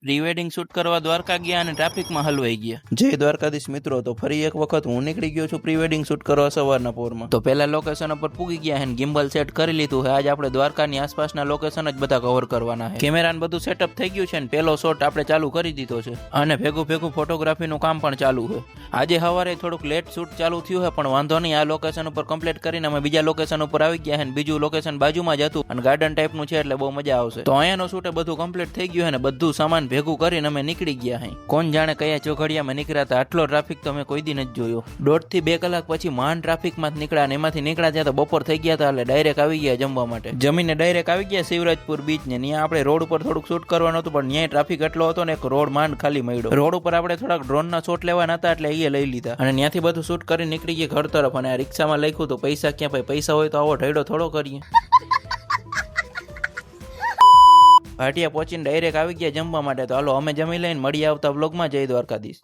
Pre wedding shoot કરવા દ્વારકા ગયા અને ટ્રાફિકમાં હલવાઈ ગયા. જય દ્વારકાધીશ મિત્રો, તો ફરી એક વખત હું નીકળી ગયો છું પ્રી વેડિંગ શૂટ કરવા સવારના પોરમાં. તો પહેલા લોકેશન ઉપર પૂગી ગયા છે, ગિમ્બલ સેટ કરી લીધું છે. આજ આપણે દ્વારકાની આસપાસના લોકેશન જ બધા કવર કરવાના છે. કેમેરાને બધું સેટઅપ થઈ ગયું છે ને પહેલો શોટ આપણે ચાલુ કરી દીધો છે અને ભેગું ભેગું ફોટોગ્રાફીનું કામ પણ ચાલુ છે. આજે સવારે થોડુંક લેટ શૂટ ચાલુ થયું છે, પણ વાંધો નહીં. આ લોકેશન ઉપર કમ્પ્લીટ કરીને અમે બીજા લોકેશન ઉપર આવી ગયા છે. બીજું લોકેશન બાજુમાં જ હતું અને ગાર્ડન ટાઈપનું છે એટલે બહુ મજા આવશે. તો અહીંયાનો શૂટ બધું કમ્પ્લીટ થઈ ગયું છે ને બધું સામાન ભેગું કરીને અમે નીકળી ગયા હૈ. કોણ જાણે કયા ચોઘડિયામાં નીકળ્યા હતા. આટલો ટ્રાફિક તો મેં કોઈ દી નથી જોયો. 1.5 થી 2 કલાક પછી માંડ ટ્રાફિકમાં જ નીકળ્યા અને એમાંથી નીકળ્યા ત્યાં તો બપોર થઈ ગયા હતા એટલે ડાયરેક્ટ આવી ગયા જમવા માટે. જમીને ડાયરેક્ટ આવી ગયા શિવરાજપુર બીચ ને. ત્યાં આપણે રોડ ઉપર થોડુંક શૂટ કરવાનું હતું, પણ ત્યાં ટ્રાફિક એટલો હતો ને એક રોડ માંડ ખાલી મળ્યો. રોડ ઉપર આપણે થોડાક ડ્રોનના શોટ લેવાના હતા એટલે એ લઈ લીધા અને ત્યાંથી બધું શૂટ કરી નીકળી ગયા ઘર તરફ. અને આ રિક્ષામાં લખ્યું તો પૈસા ક્યાં ભાઈ, પૈસા હોય તો આવો ઢેડો થોડો કરીએ. ભાટિયા પહોંચીને ડાયરેક્ટ આવી ગયા જમવા માટે. તો હાલો અમે જમી લઈને મળી આવતા વ્લોગમાં. જય દ્વારકાધીશ.